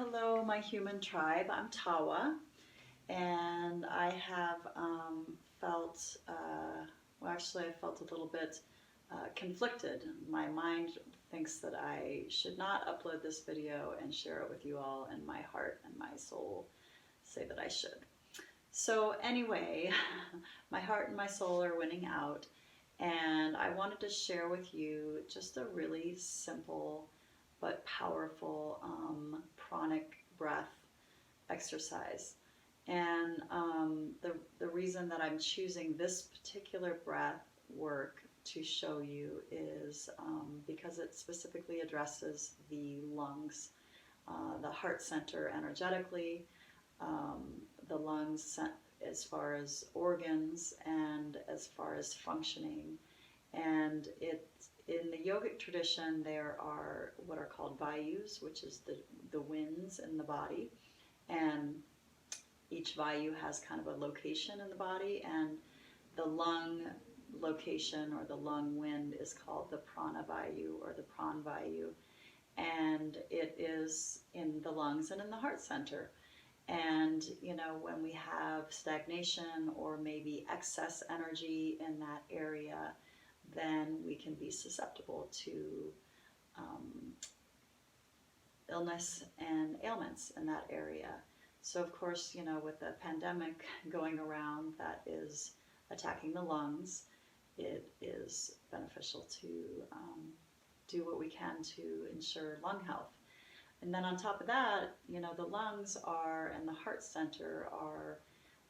Hello, my human tribe. I'm Tawa, and I have felt, I felt a little bit conflicted. My mind thinks that I should not upload this video and share it with you all, and my heart and my soul say that I should. So anyway, my heart and my soul are winning out, and I wanted to share with you just a really simple but powerful pranic breath exercise. And the reason that I'm choosing this particular breath work to show you is because it specifically addresses the lungs, the heart center energetically, the lungs as far as organs and as far as functioning. And in the yogic tradition, there are what are called vayus, which is the winds in the body. And each vayu has kind of a location in the body, and the lung location or the lung wind is called the prana vayu or the pran vayu. And it is in the lungs and in the heart center. And, you know, when we have stagnation or maybe excess energy in that area, then we can be susceptible to illness and ailments in that area. So, of course, you know, with the pandemic going around that is attacking the lungs, it is beneficial to do what we can to ensure lung health. And then on top of that, you know, the lungs are and the heart center are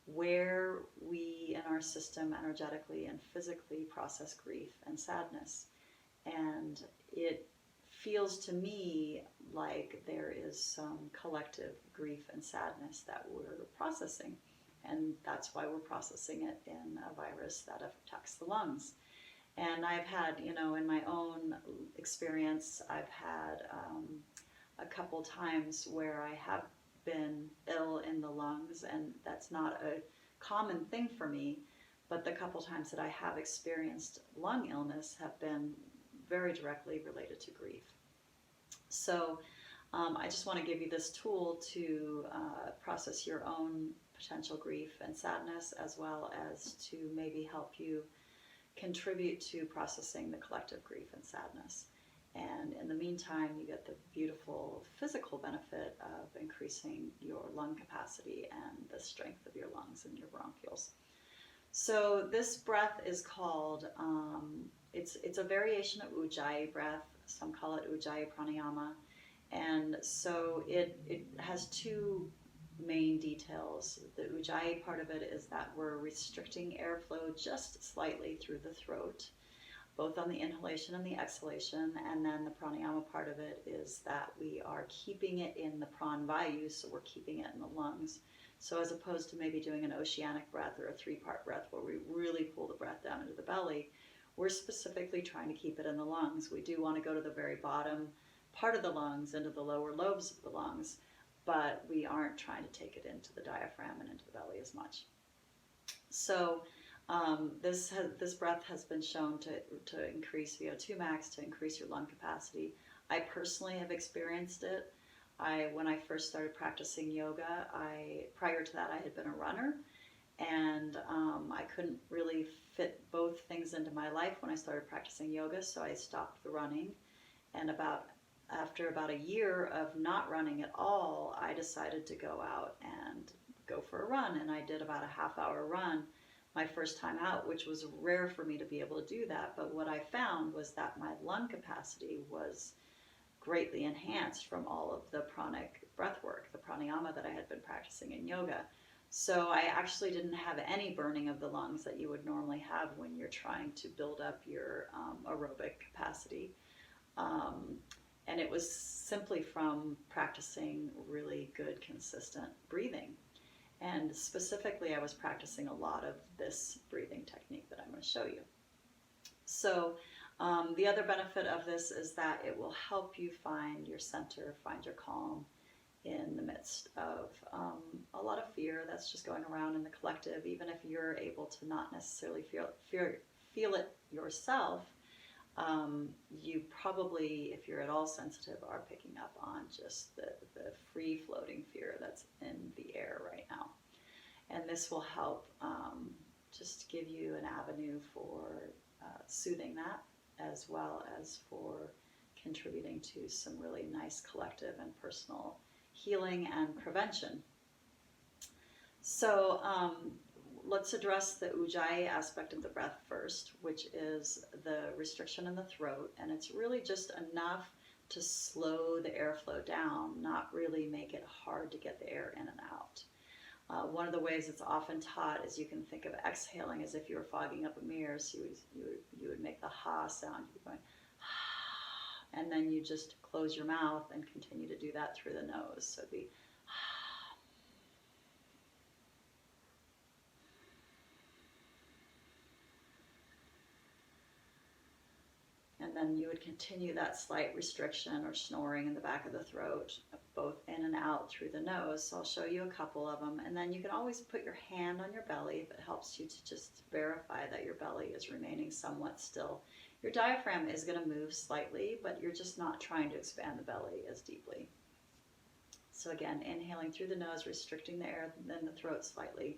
where we in our system energetically and physically process grief and sadness. And it feels to me like there is some collective grief and sadness that we're processing. And that's why we're processing it in a virus that attacks the lungs. And I've had, you know, in my own experience, I've had a couple times where I have been ill in the lungs, and that's not a common thing for me, but the couple times that I have experienced lung illness have been very directly related to grief. So I just want to give you this tool to process your own potential grief and sadness, as well as to maybe help you contribute to processing the collective grief and sadness. And in the meantime, you get the beautiful physical benefit of increasing your lung capacity and the strength of your lungs and your bronchioles. So this breath is called, it's a variation of Ujjayi breath. Some call it Ujjayi pranayama. And so it has two main details. The Ujjayi part of it is that we're restricting airflow just slightly through the throat, both on the inhalation and the exhalation. And then the pranayama part of it is that we are keeping it in the pran vayu, so we're keeping it in the lungs. So as opposed to maybe doing an oceanic breath or a three-part breath where we really pull the breath down into the belly, we're specifically trying to keep it in the lungs. We do want to go to the very bottom part of the lungs, into the lower lobes of the lungs, but we aren't trying to take it into the diaphragm and into the belly as much. So this breath has been shown to increase VO2 max, to increase your lung capacity. I personally have experienced it. When I first started practicing yoga, prior to that I had been a runner, and I couldn't really fit both things into my life when I started practicing yoga, so I stopped the running. And after about a year of not running at all, I decided to go out and go for a run, and I did about a half-hour run my first time out, which was rare for me to be able to do that. But what I found was that my lung capacity was greatly enhanced from all of the pranic breath work, the pranayama that I had been practicing in yoga. So I actually didn't have any burning of the lungs that you would normally have when you're trying to build up your aerobic capacity. And it was simply from practicing really good, consistent breathing. And specifically, I was practicing a lot of this breathing technique that I'm going to show you. So the other benefit of this is that it will help you find your center, find your calm in the midst of a lot of fear that's just going around in the collective. Even if you're able to not necessarily feel it yourself, you probably, if you're at all sensitive, are picking up on just the free floating fear that's in the air right now. And this will help just give you an avenue for soothing that, as well as for contributing to some really nice collective and personal healing and prevention. So let's address the ujjayi aspect of the breath first, which is the restriction in the throat. And it's really just enough to slow the airflow down, not really make it hard to get the air in and out. One of the ways it's often taught is you can think of exhaling as if you were fogging up a mirror. So you would make the ha sound. You'd be going, and then you just close your mouth and continue to do that through the nose. So it'd be, and then you would continue that slight restriction or snoring in the back of the throat, both in and out through the nose. So I'll show you a couple of them. And then you can always put your hand on your belly if it helps you to just verify that your belly is remaining somewhat still. Your diaphragm is going to move slightly, but you're just not trying to expand the belly as deeply. So again, inhaling through the nose, restricting the air, then the throat slightly.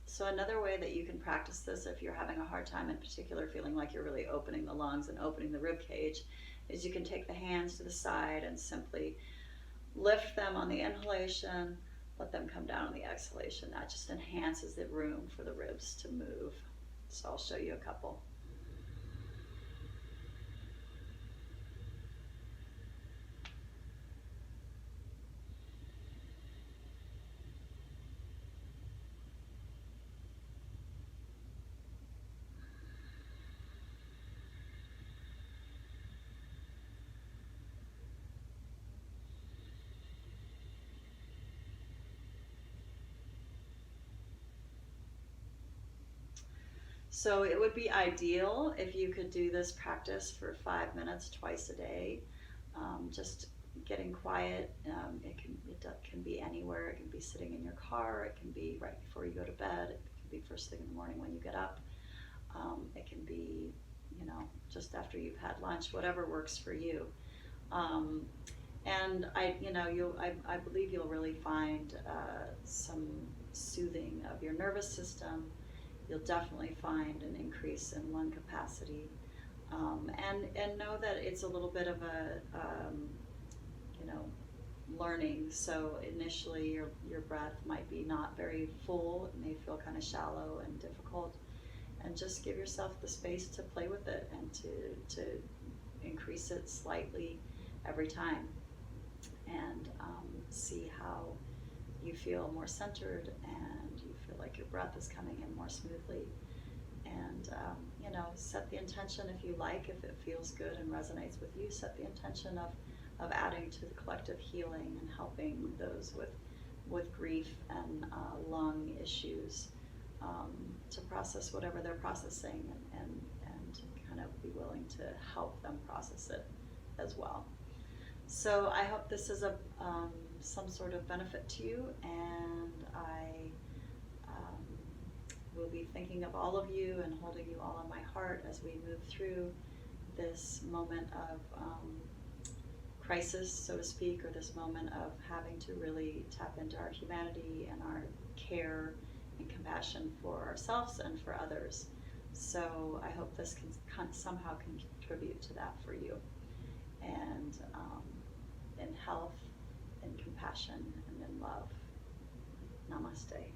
So another way that you can practice this if you're having a hard time, in particular feeling like you're really opening the lungs and opening the rib cage, is you can take the hands to the side and simply lift them on the inhalation, let them come down on the exhalation. That just enhances the room for the ribs to move. So I'll show you a couple. So it would be ideal if you could do this practice for 5 minutes twice a day. Just getting quiet. It can be anywhere. It can be sitting in your car. It can be right before you go to bed. It can be first thing in the morning when you get up. It can be, just after you've had lunch. Whatever works for you. And I believe you'll really find some soothing of your nervous system. You'll definitely find an increase in lung capacity, and know that it's a little bit of a learning. So initially your breath might be not very full. It may feel kind of shallow and difficult, and just give yourself the space to play with it and to increase it slightly every time, and see how you feel more centered and you feel like your breath is coming in more smoothly. And set the intention, if you like, if it feels good and resonates with you, set the intention of adding to the collective healing and helping those with grief and lung issues to process whatever they're processing, and kind of be willing to help them process it as well. So I hope this is some sort of benefit to you, and I will be thinking of all of you and holding you all in my heart as we move through this moment of crisis, so to speak, or this moment of having to really tap into our humanity and our care and compassion for ourselves and for others. So I hope this can somehow contribute to that for you, and in health, in compassion, and in love. Namaste.